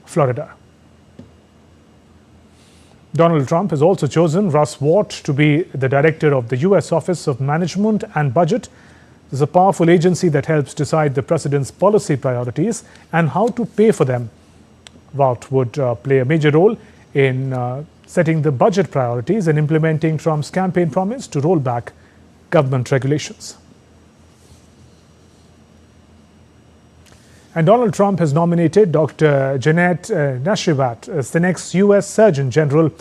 Florida. Donald Trump has also chosen Russ Vought to be the director of the U.S. Office of Management and Budget. This is a powerful agency that helps decide the president's policy priorities and how to pay for them. Vought would play a major role in setting the budget priorities and implementing Trump's campaign promise to roll back government regulations. And Donald Trump has nominated Dr. Janet Nashivat as the next U.S. Surgeon General,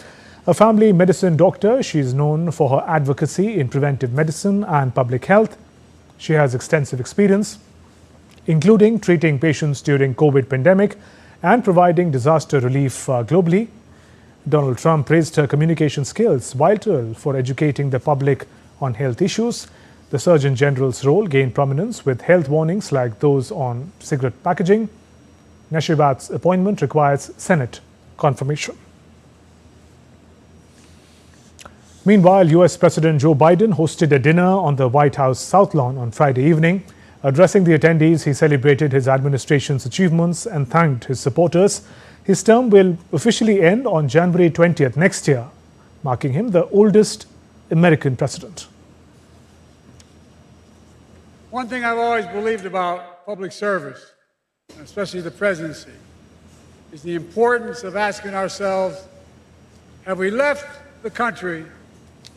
a family medicine doctor. She is known for her advocacy in preventive medicine and public health. She has extensive experience, including treating patients during COVID pandemic and providing disaster relief globally. Donald Trump praised her communication skills, vital for educating the public on health issues. The Surgeon General's role gained prominence with health warnings like those on cigarette packaging. Nashivat's appointment requires Senate confirmation. Meanwhile, U.S. President Joe Biden hosted a dinner on the White House South Lawn on Friday evening. Addressing the attendees, he celebrated his administration's achievements and thanked his supporters. His term will officially end on January 20th next year, marking him the oldest American president. One thing I've always believed about public service, especially the presidency, is the importance of asking ourselves, have we left the country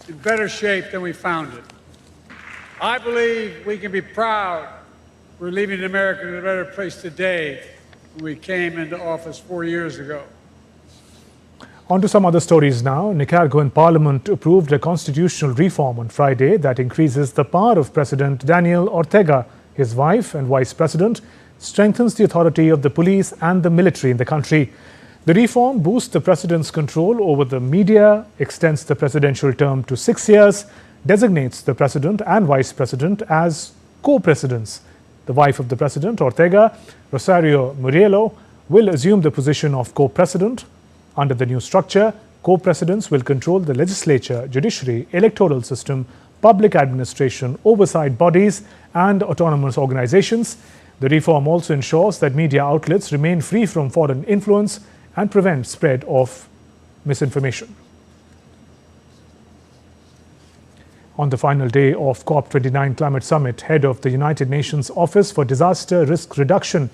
in better shape than we found it? I believe we can be proud we're leaving America in a better place today than we came into office 4 years ago. On to some other stories now. Nicaraguan Parliament approved a constitutional reform on Friday that increases the power of President Daniel Ortega, his wife and vice president, strengthens the authority of the police and the military in the country. The reform boosts the president's control over the media, extends the presidential term to 6 years, designates the president and vice president as co-presidents. The wife of the president, Ortega, Rosario Murillo, will assume the position of co-president. Under the new structure, co-presidents will control the legislature, judiciary, electoral system, public administration, oversight bodies and autonomous organizations. The reform also ensures that media outlets remain free from foreign influence and prevent spread of misinformation. On the final day of COP29 Climate Summit, head of the United Nations Office for Disaster Risk Reduction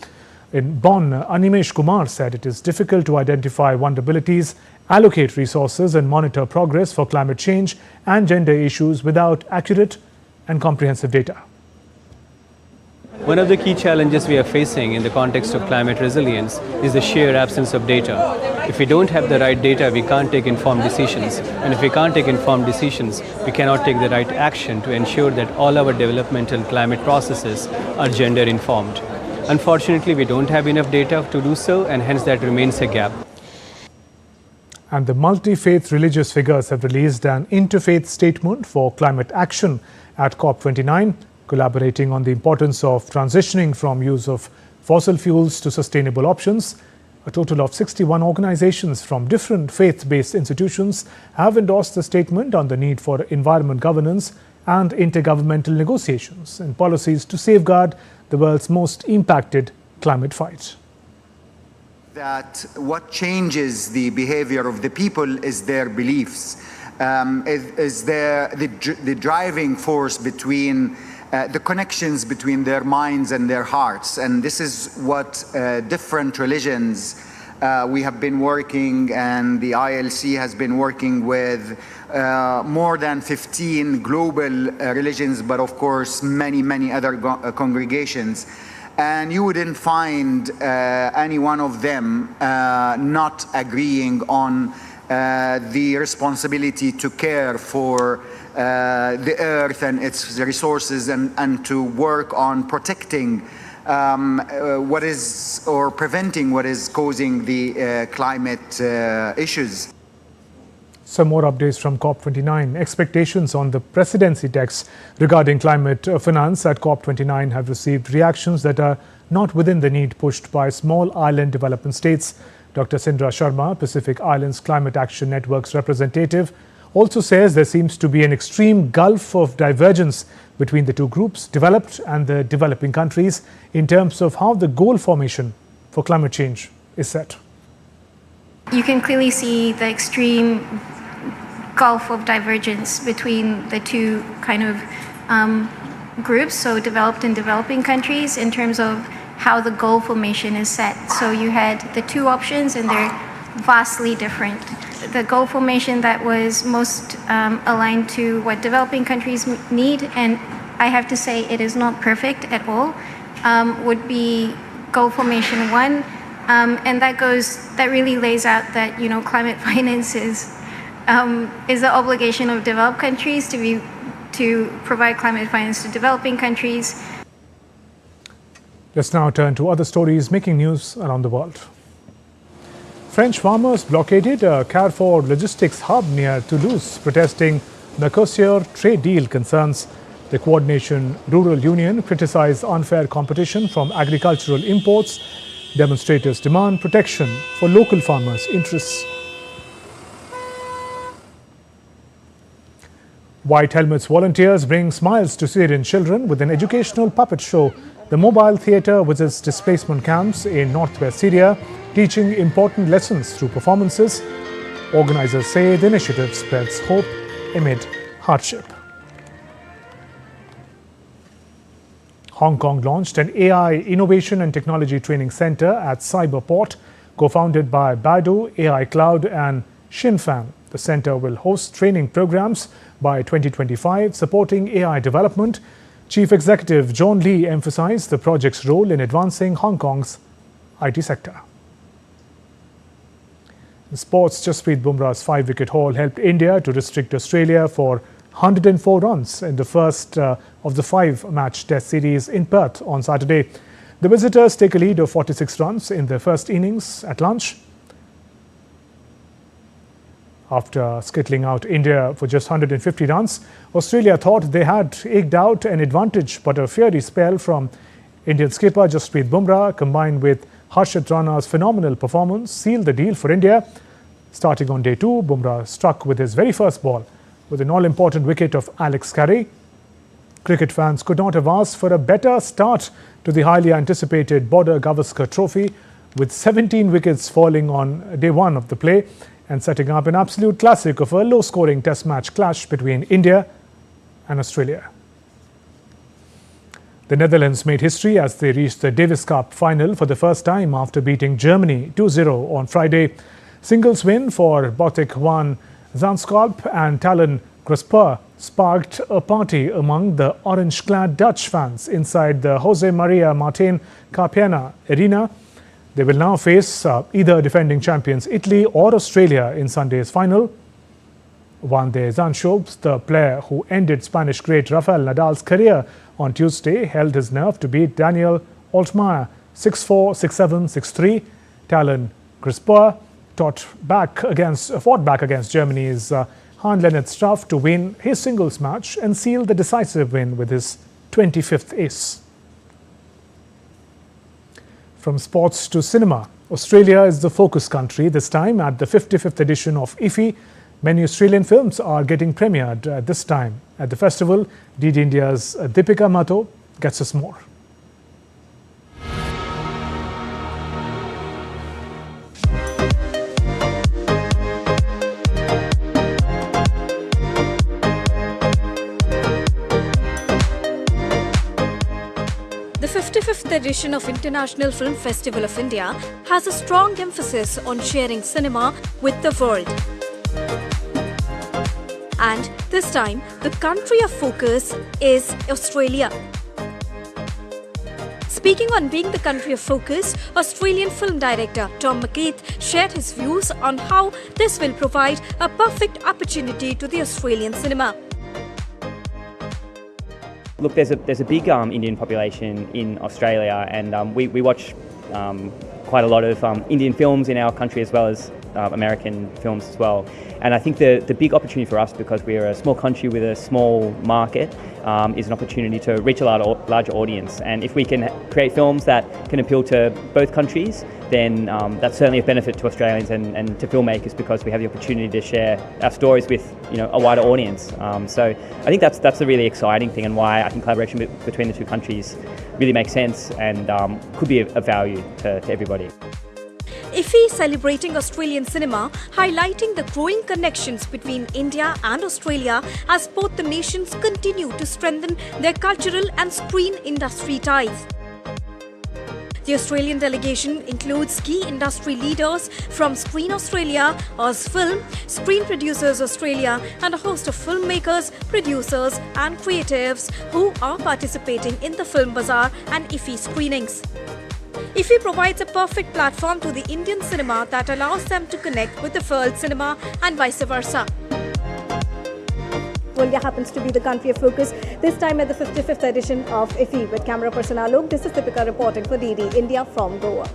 in Bonn, Animesh Kumar said it is difficult to identify vulnerabilities, allocate resources and monitor progress for climate change and gender issues without accurate and comprehensive data. One of the key challenges we are facing in the context of climate resilience is the sheer absence of data. If we don't have the right data, we can't take informed decisions. And if we can't take informed decisions, we cannot take the right action to ensure that all our developmental climate processes are gender informed. Unfortunately, we don't have enough data to do so, and hence that remains a gap. And the multi-faith religious figures have released an interfaith statement for climate action at COP29, collaborating on the importance of transitioning from use of fossil fuels to sustainable options. A total of 61 organizations from different faith-based institutions have endorsed the statement on the need for environment governance and intergovernmental negotiations and policies to safeguard the world's most impacted climate fight. That what changes the behavior of the people is their beliefs, is the driving force between the connections between their minds and their hearts. And this is what different religions we have been working, and the ILC has been working with more than 15 global religions, but of course many other congregations. And you wouldn't find any one of them not agreeing on the responsibility to care for the earth and its resources, and to work on protecting what is, or preventing what is causing the climate issues. Some more updates from COP29. Expectations on the presidency text regarding climate finance at COP29 have received reactions that are not within the need pushed by small island development states. Dr. Sindra Sharma, Pacific Islands Climate Action Network's representative, also says there seems to be an extreme gulf of divergence between the two groups, developed and the developing countries, in terms of how the goal formation for climate change is set. You can clearly see the extreme gulf of divergence between the two kind of groups, so developed and developing countries, in terms of how the goal formation is set. So you had the two options and they're vastly different. The goal formation that was most aligned to what developing countries need, and I have to say it is not perfect at all, would be goal formation 1. And that really lays out that, you know, climate finance is the obligation of developed countries to provide climate finance to developing countries. Let's now turn to other stories making news around the world. French farmers blockaded a Carrefour logistics hub near Toulouse, protesting Mercosur trade deal concerns. The Coordination Rural Union criticized unfair competition from agricultural imports. Demonstrators demand protection for local farmers' interests. White Helmets volunteers bring smiles to Syrian children with an educational puppet show. The mobile theatre visits displacement camps in northwest Syria, teaching important lessons through performances. Organizers say the initiative spreads hope amid hardship. Hong Kong launched an AI Innovation and Technology Training Center at Cyberport, co-founded by Baidu, AI Cloud and Xinfang. The center will host training programs by 2025, supporting AI development. Chief Executive John Lee emphasized the project's role in advancing Hong Kong's IT sector. In sports, Jasprit Bumrah's 5-wicket haul helped India to restrict Australia for 104 runs in the first of the 5-match test series in Perth on Saturday. The visitors take a lead of 46 runs in their first innings at lunch. After skittling out India for just 150 runs, Australia thought they had eked out an advantage, but a fiery spell from Indian skipper Jasprit Bumrah combined with Harshit Rana's phenomenal performance sealed the deal for India. Starting on day 2, Bumrah struck with his very first ball with an all-important wicket of Alex Carey. Cricket fans could not have asked for a better start to the highly anticipated Border Gavaskar Trophy, with 17 wickets falling on day 1 of the play and setting up an absolute classic of a low-scoring test match clash between India and Australia. The Netherlands made history as they reached the Davis Cup final for the first time after beating Germany 2-0 on Friday. Singles win for Botic van Zandschulp and Talon Grasper sparked a party among the orange-clad Dutch fans inside the Jose Maria Martin Carpena Arena. They will now face either defending champions Italy or Australia in Sunday's final. Van de Zandschulp, the player who ended Spanish great Rafael Nadal's career on Tuesday, held his nerve to beat Daniel Altmaier 6-4, 6-7, 6-3. Talon Grasper fought back against Germany's Hans-Lennart Struff to win his singles match and seal the decisive win with his 25th ace. From sports to cinema, Australia is the focus country this time at the 55th edition of IFFI. Many Australian films are getting premiered at this time at the festival. DD India's Deepika Mato gets us more. The 55th edition of International Film Festival of India has a strong emphasis on sharing cinema with the world. And this time, the country of focus is Australia. Speaking on being the country of focus, Australian film director Tom McKeith shared his views on how this will provide a perfect opportunity to the Australian cinema. Look, there's a big Indian population in Australia, and we watch quite a lot of Indian films in our country as well as American films as well. And I think the big opportunity for us, because we're a small country with a small market, is an opportunity to reach a larger audience. And if we can create films that can appeal to both countries, then that's certainly a benefit to Australians and to filmmakers, because we have the opportunity to share our stories with a wider audience. So I think that's a really exciting thing, and why I think collaboration between the two countries really makes sense and could be of value to everybody. IFFI celebrating Australian cinema, highlighting the growing connections between India and Australia as both the nations continue to strengthen their cultural and screen industry ties. The Australian delegation includes key industry leaders from Screen Australia, Ausfilm, Screen Producers Australia, and a host of filmmakers, producers and creatives who are participating in the Film Bazaar and IFFI screenings. IFFI provides a perfect platform to the Indian cinema that allows them to connect with the world cinema and vice versa. India happens to be the country of focus, this time at the 55th edition of IFFI. With camera person Alok, this is Deepika reporting for DD India from Goa.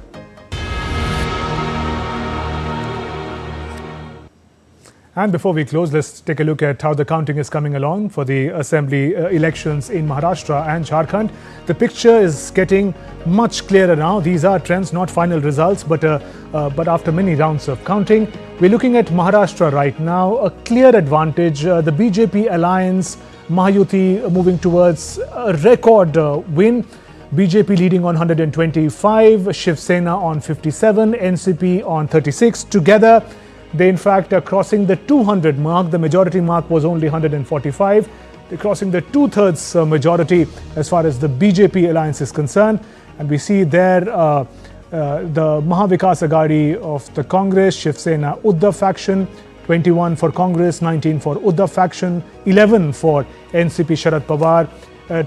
And before we close, let's take a look at how the counting is coming along for the assembly elections in Maharashtra and Jharkhand. The picture is getting much clearer now. These are trends, not final results, but after many rounds of counting, we're looking at Maharashtra right now, a clear advantage. The BJP alliance, Mahayuti moving towards a record win. BJP leading on 125, Shiv Sena on 57, NCP on 36. Together, they in fact are crossing the 200 mark. The majority mark was only 145. They're crossing the two-thirds majority as far as the BJP alliance is concerned. And we see there the Mahavikas Aghadi of the Congress, Shiv Sena Uddhav faction, 21 for Congress, 19 for Uddhav faction, 11 for NCP Sharad Pawar,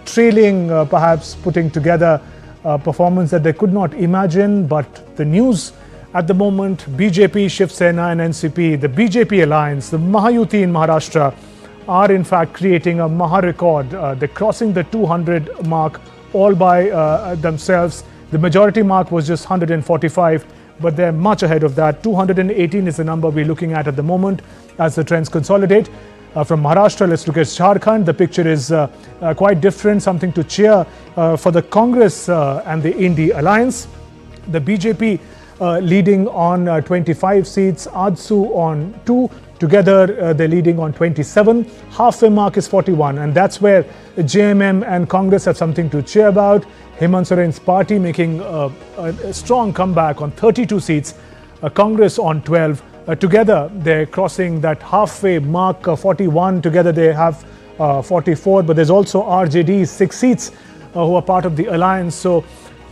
trailing, perhaps putting together a performance that they could not imagine. But the news At the moment, BJP, Shiv Sena and NCP, the BJP alliance, the Mahayuti in Maharashtra, are in fact creating a Maha record. They're crossing the 200 mark all by themselves. The majority mark was just 145, but they're much ahead of that. 218 is the number we're looking at the moment as the trends consolidate. From Maharashtra, let's look at Jharkhand. The picture is quite different, something to cheer for the Congress and the India alliance. The BJP leading on 25 seats, AJSU on 2. Together, they're leading on 27. Halfway mark is 41, and that's where JMM and Congress have something to cheer about. Hemant Soren's party making a strong comeback on 32 seats, Congress on 12. Together, they're crossing that halfway mark, 41. Together, they have 44, but there's also RJD, 6 seats, who are part of the alliance. So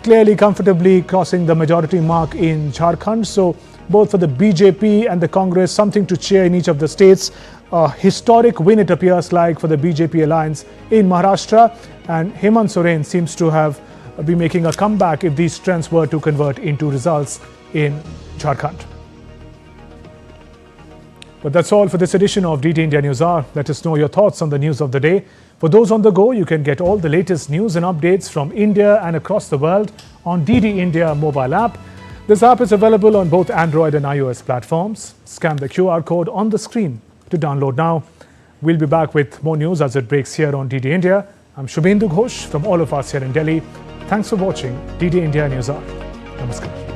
clearly, comfortably crossing the majority mark in Jharkhand. So both for the BJP and the Congress, something to cheer in each of the states. A historic win, it appears like, for the BJP alliance in Maharashtra. And Hemant Soren seems to have been making a comeback if these trends were to convert into results in Jharkhand. But that's all for this edition of DD India News Hour. Let us know your thoughts on the news of the day. For those on the go, you can get all the latest news and updates from India and across the world on DD India mobile app. This app is available on both Android and iOS platforms. Scan the QR code on the screen to download now. We'll be back with more news as it breaks here on DD India. I'm Shubhendu Ghosh from all of us here in Delhi. Thanks for watching DD India News Hour. Namaskar.